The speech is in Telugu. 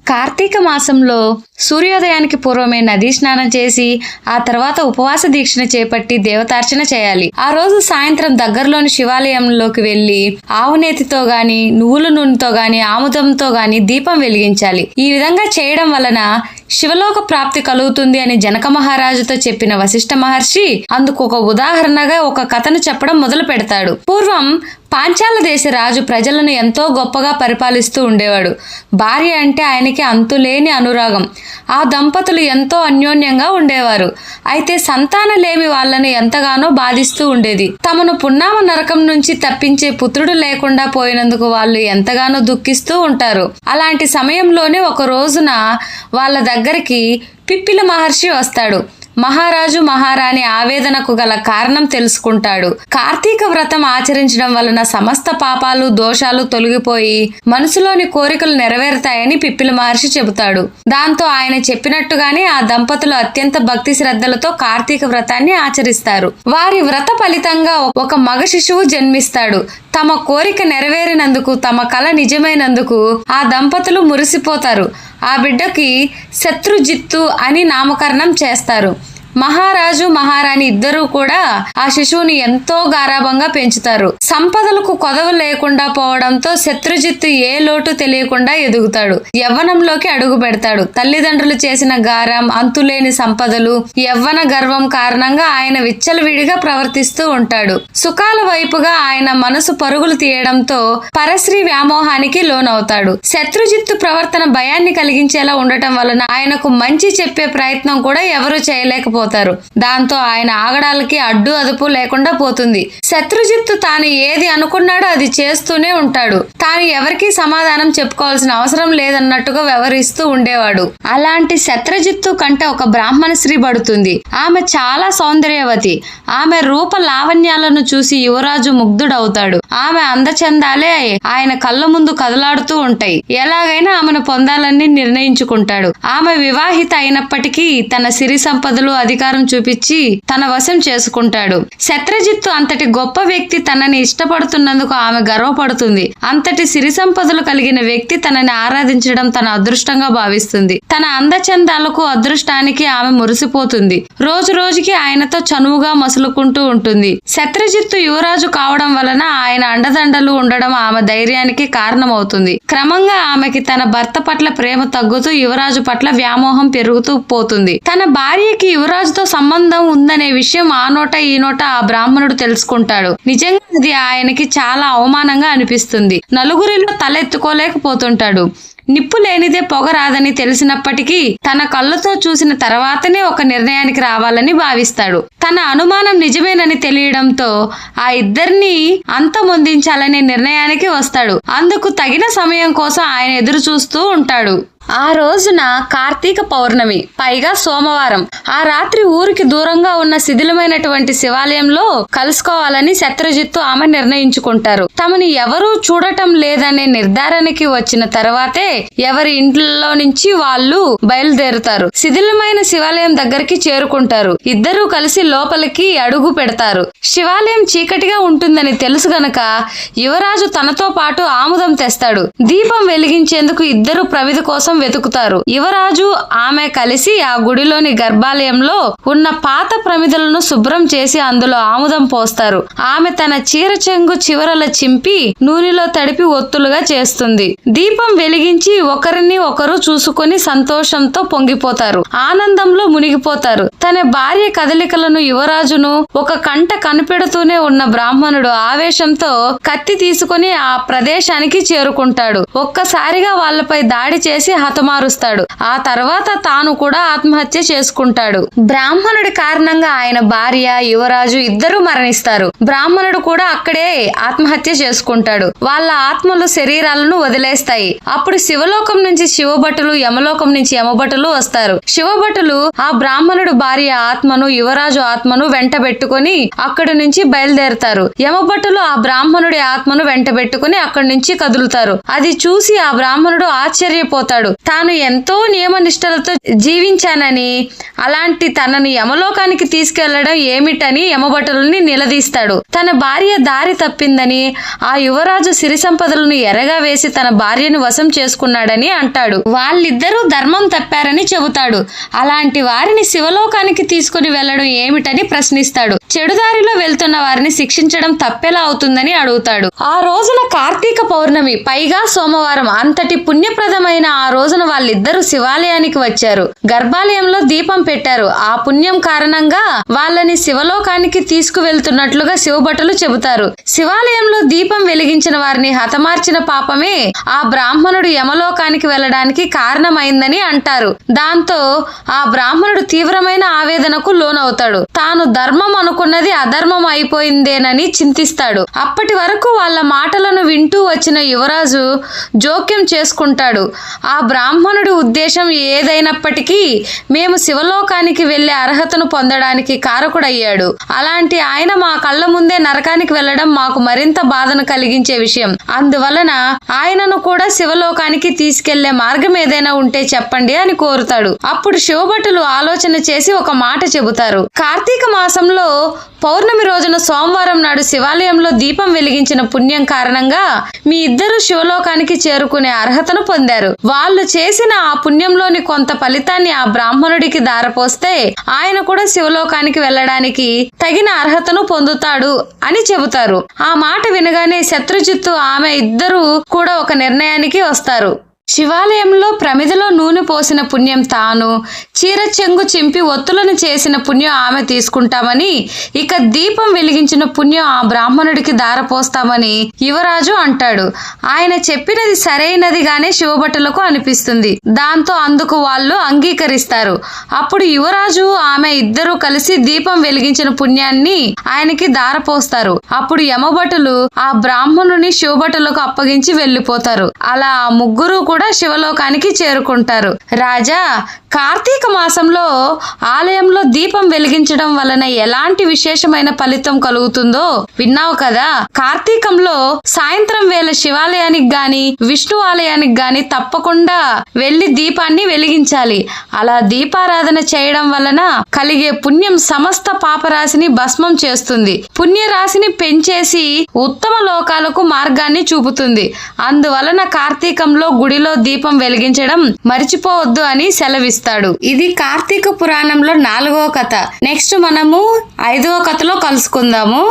కార్తీక మాసంలో సూర్యోదయానికి పూర్వమే నదీ స్నానం చేసి ఆ తర్వాత ఉపవాస దీక్షను చేపట్టి దేవతార్చన చేయాలి. ఆ రోజు సాయంత్రం దగ్గరలోని శివాలయంలోకి వెళ్లి ఆవునేతితో గాని నువ్వుల నూనెతో గాని ఆముదంతో గాని దీపం వెలిగించాలి. ఈ విధంగా చేయడం వలన శివలోక ప్రాప్తి కలుగుతుంది అని జనక మహారాజుతో చెప్పిన వశిష్ఠ మహర్షి అందుకు ఒక ఉదాహరణగా ఒక కథను చెప్పడం మొదలు పెడతాడు. పూర్వం పాంచాల దేశ రాజు ప్రజలను ఎంతో గొప్పగా పరిపాలిస్తూ ఉండేవాడు. భార్య అంటే ఆయనకి అంతులేని అనురాగం. ఆ దంపతులు ఎంతో అన్యోన్యంగా ఉండేవారు. అయితే సంతానలేమి వాళ్ళని ఎంతగానో బాధిస్తూ ఉండేది. తమను పున్నామ నరకం నుంచి తప్పించే పుత్రుడు లేకుండా పోయినందుకు వాళ్ళు ఎంతగానో దుఃఖిస్తూ ఉంటారు. అలాంటి సమయంలోనే ఒక రోజున వాళ్ళ దగ్గరికి పిప్పిల మహర్షి వస్తాడు. మహారాజు మహారాణి ఆవేదనకు గల కారణం తెలుసుకుంటాడు. కార్తీక వ్రతం ఆచరించడం వలన సమస్త పాపాలు దోషాలు తొలగిపోయి మనసులోని కోరికలు నెరవేరుతాయని పిప్పిల మహర్షి చెబుతాడు. దాంతో ఆయన చెప్పినట్టుగానే ఆ దంపతులు అత్యంత భక్తి శ్రద్ధలతో కార్తీక వ్రతాన్ని ఆచరిస్తారు. వారి వ్రత ఫలితంగా ఒక మగ శిశువు జన్మిస్తాడు. తమ కోరిక నెరవేరినందుకు, తమ కల నిజమైనందుకు ఆ దంపతులు మురిసిపోతారు. ఆ బిడ్డకి శత్రుజిత్తు అని నామకరణం చేస్తారు. మహారాజు మహారాణి ఇద్దరూ కూడా ఆ శిశువుని ఎంతో గారాభంగా పెంచుతారు. సంపదలకు కొదవ లేకుండా పోవడంతో శత్రుజిత్తు ఏ లోటు తెలియకుండా ఎదుగుతాడు. యవ్వనంలోకి అడుగు పెడతాడు. తల్లిదండ్రులు చేసిన గారం, అంతులేని సంపదలు, యవ్వన గర్వం కారణంగా ఆయన విచ్చలవిడిగా ప్రవర్తిస్తూ ఉంటాడు. సుఖాల వైపుగా ఆయన మనసు పరుగులు తీయడంతో పరశ్రీ వ్యామోహానికి లోనవుతాడు. శత్రుజిత్తు ప్రవర్తన భయాన్ని కలిగించేలా ఉండటం వలన ఆయనకు మంచి చెప్పే ప్రయత్నం కూడా ఎవరూ చేయలేకపోతారు. దాంతో ఆయన ఆగడాలకి అడ్డు అదుపు లేకుండా పోతుంది. శత్రుజిత్తు తాను ఏది అనుకున్నాడో అది చేస్తూనే ఉంటాడు. తాను ఎవరికీ సమాధానం చెప్పుకోవాల్సిన అవసరం లేదన్నట్టుగా వ్యవహరిస్తూ ఉండేవాడు. అలాంటి శత్రుజిత్తు కంటే ఒక బ్రాహ్మణ స్త్రీ పడుతుంది. ఆమె చాలా సౌందర్యవతి. ఆమె రూప లావణ్యాలను చూసి యువరాజు ముగ్ధుడవుతాడు. ఆమె అందచందాలే ఆయన కళ్ళ ముందు కదలాడుతూ ఉంటాయి. ఎలాగైనా ఆమెను పొందాలని నిర్ణయించుకుంటాడు. ఆమె వివాహిత అయినప్పటికీ తన సిరి సంపదలు అధికారం చూపించి తన వశం చేసుకుంటాడు. శత్రుజిత్తు అంతటి గొప్ప వ్యక్తి తనని ఇష్టపడుతున్నందుకు ఆమె గర్వపడుతుంది. అంతటి సిరి సంపదలు కలిగిన వ్యక్తి తనని ఆరాధించడం తన అదృష్టంగా భావిస్తుంది. తన అందచందాలకు అదృష్టానికి ఆమె మురిసిపోతుంది. రోజు రోజుకి ఆయనతో చనువుగా మసులుకుంటూ ఉంటుంది. శత్రుజిత్తు యువరాజు కావడం వలన ఆయన అండదండలు ఉండడం ఆమె ధైర్యానికి కారణమవుతుంది. క్రమంగా ఆమెకి తన భర్త పట్ల ప్రేమ తగ్గుతూ యువరాజు పట్ల వ్యామోహం పెరుగుతూ పోతుంది. తన భార్యకి యువరాజుతో సంబంధం ఉందనే విషయం ఆ నోట ఈ నోట ఆ బ్రాహ్మణుడు తెలుసుకుంటాడు. నిజంగా అది ఆయనకి చాలా అవమానంగా అనిపిస్తుంది. నలుగురిలో తలెత్తుకోలేకపోతుంటాడు. నిప్పు లేనిదే పొగ రాదని తెలిసినప్పటికీ తన కళ్ళతో చూసిన తర్వాతనే ఒక నిర్ణయానికి రావాలని భావిస్తాడు. తన అనుమానం నిజమేనని తెలియడంతో ఆ ఇద్దరిని అంతమొందించాలనే నిర్ణయానికి వస్తాడు. అందుకు తగిన సమయం కోసం ఆయన ఎదురు చూస్తూ ఉంటాడు. ఆ రోజున కార్తీక పౌర్ణమి, పైగా సోమవారం. ఆ రాత్రి ఊరికి దూరంగా ఉన్న శిథిలమైనటువంటి శివాలయంలో కలుసుకోవాలని శత్రుజిత్తు ఆమె నిర్ణయించుకుంటారు. తమని ఎవరూ చూడటం లేదనే నిర్ధారణకి వచ్చిన తర్వాతే ఎవరి ఇంట్లో నుంచి వాళ్ళు బయలుదేరుతారు. శిథిలమైన శివాలయం దగ్గరికి చేరుకుంటారు. ఇద్దరూ కలిసి లోపలికి అడుగు పెడతారు. శివాలయం చీకటిగా ఉంటుందని తెలుసు గనక యువరాజు తనతో పాటు ఆముదం తెస్తాడు. దీపం వెలిగించేందుకు ఇద్దరు ప్రమిద కోసం వెతుకుతారు. యువరాజు ఆమె కలిసి ఆ గుడిలోని గర్భాలయంలో ఉన్న పాత ప్రమిదలను శుభ్రం చేసి అందులో ఆముదం పోస్తారు. ఆమె తన చీర చెంగు చివరల చింపి నూనెలో తడిపి ఒత్తులుగా చేస్తుంది. దీపం వెలిగించి ఒకరిని ఒకరు చూసుకొని సంతోషంతో పొంగిపోతారు. ఆనందంలో మునిగిపోతారు. తన భార్య కదలికలను యువరాజును ఒక కంట కనిపెడుతూనే ఉన్న బ్రాహ్మణుడు ఆవేశంతో కత్తి తీసుకుని ఆ ప్రదేశానికి చేరుకుంటాడు. ఒక్కసారిగా వాళ్ళపై దాడి చేసి హతమారుస్తాడు. ఆ తర్వాత తాను కూడా ఆత్మహత్య చేసుకుంటాడు. బ్రాహ్మణుడి కారణంగా ఆయన భార్య, యువరాజు ఇద్దరూ మరణిస్తారు. బ్రాహ్మణుడు కూడా అక్కడే ఆత్మహత్య చేసుకుంటాడు. వాళ్ళ ఆత్మలు శరీరాలను వదిలేస్తాయి. అప్పుడు శివలోకం నుంచి శివభటులు, యమలోకం నుంచి యమభటులు వస్తారు. శివభటులు ఆ బ్రాహ్మణుడు భార్య ఆత్మను, యువరాజు ఆత్మను వెంటబెట్టుకుని అక్కడి నుంచి బయలుదేరతారు. యమభటులు ఆ బ్రాహ్మణుడి ఆత్మను వెంటబెట్టుకుని అక్కడి నుంచి కదులుతారు. అది చూసి ఆ బ్రాహ్మణుడు ఆశ్చర్యపోతాడు. తాను ఎంతో నియమనిష్టలతో జీవించానని, అలాంటి తనని యమలోకానికి తీసుకెళ్లడం ఏమిటని యమభటులని నిలదీస్తాడు. తన భార్య దారి తప్పిందని, ఆ యువరాజు సిరి సంపదలను ఎరగా వేసి తన భార్యను వశం చేసుకున్నాడని అంటాడు. వాళ్ళిద్దరూ ధర్మం తప్పారని చెబుతాడు. అలాంటి వారిని శివలోకానికి తీసుకుని వెళ్లడం ఏమిటని ప్రశ్నిస్తాడు. చెడుదారిలో వెళ్తున్న వారిని శిక్షించడం తప్పెలా అవుతుందని అడుగుతాడు. ఆ రోజున కార్తీక పౌర్ణమి, పైగా సోమవారం. అంతటి పుణ్యప్రదమైన ఆ రోజున వాళ్ళిద్దరూ శివాలయానికి వచ్చారు. గర్భాలయంలో దీపం పెట్టారు. ఆ పుణ్యం కారణంగా వాళ్ళని శివలోకానికి తీసుకువెళ్తున్నట్లుగా శివభటులు చెబుతారు. శివాలయంలో దీపం వెలిగించిన వారిని హతమార్చిన పాపమే ఆ బ్రాహ్మణుడు యమలోకానికి వెళ్లడానికి కారణమైందని అంటారు. దాంతో ఆ బ్రాహ్మణుడు తీవ్రమైన ఆవేదనకు లోనవుతాడు. తాను ధర్మం అనుకున్నది అధర్మం అయిపోయిందేనని చింతిస్తాడు. అప్పటి వరకు వాళ్ళ మాటలను వింటూ వచ్చిన యువరాజు జోక్యం చేసుకుంటాడు. ఆ బ్రాహ్మణుడి ఉద్దేశం ఏదైనప్పటికీ మేము శివలోకానికి వెళ్లే అర్హతను పొందడానికి కారకుడయ్యాడు. అలాంటి ఆయన మా కళ్ళ ముందే నరకానికి వెళ్లడం మాకు మరింత బాధను కలిగించే విషయం. అందువలన ఆయనను కూడా శివలోకానికి తీసుకెళ్లే మార్గం ఏదైనా ఉంటే చెప్పండి అని కోరుతాడు. అప్పుడు శివభటులు ఆలోచన చేసి ఒక మాట చెబుతారు. కార్తీక మాసంలో పౌర్ణమి రోజున సోమవారం నాడు శివాలయంలో దీపం వెలిగించిన పుణ్యం కారణంగా మీ ఇద్దరు శివలోకానికి చేరుకునే అర్హతను పొందారు. వాళ్ళు చేసిన ఆ పుణ్యంలోని కొంత ఫలితాన్ని ఆ బ్రాహ్మణుడికి దారపోస్తే ఆయన కూడా శివలోకానికి వెళ్ళడానికి తగిన అర్హతను పొందుతాడు అని చెబుతారు. ఆ మాట వినగానే శత్రుజిత్తు ఆమె ఇద్దరు కూడా ఒక నిర్ణయానికి వస్తారు. శివాలయంలో ప్రమిదలో నూనె పోసిన పుణ్యం తాను, చీర చెంగు చింపి ఒత్తులను చేసిన పుణ్యం ఆమె తీసుకుంటామని, ఇక దీపం వెలిగించిన పుణ్యం ఆ బ్రాహ్మణుడికి దారపోస్తామని యువరాజు అంటాడు. ఆయన చెప్పినది సరైనదిగానే శివభటులకు అనిపిస్తుంది. దాంతో అందుకు వాళ్ళు అంగీకరిస్తారు. అప్పుడు యువరాజు ఆమె ఇద్దరూ కలిసి దీపం వెలిగించిన పుణ్యాన్ని ఆయనకి దారపోస్తారు. అప్పుడు యమభటులు ఆ బ్రాహ్మణుని శివభటులకు అప్పగించి వెళ్లిపోతారు. అలా ఆ ముగ్గురు కూడా శివలోకానికి చేరుకుంటారు. రాజా, కార్తీక మాసంలో ఆలయంలో దీపం వెలిగించడం వలన ఎలాంటి విశేషమైన ఫలితం కలుగుతుందో విన్నావు కదా. కార్తీకంలో సాయంత్రం వేళ శివాలయానికి గాని విష్ణు ఆలయానికి గాని తప్పకుండా వెళ్లి దీపాన్ని వెలిగించాలి. అలా దీపారాధన చేయడం వలన కలిగే పుణ్యం సమస్త పాపరాశిని భస్మం చేస్తుంది. పుణ్యరాశిని పెంచేసి ఉత్తమ లోకాలకు మార్గాన్ని చూపుతుంది. అందువలన కార్తీకంలో గుడిలో దీపం వెలిగించడం మర్చిపోవద్దు అని సెలవిస్తాడు. ఇది కార్తీక పురాణంలో 4వ కథ. నెక్స్ట్ మనము 5వ కథలో కలుసుకుందాము.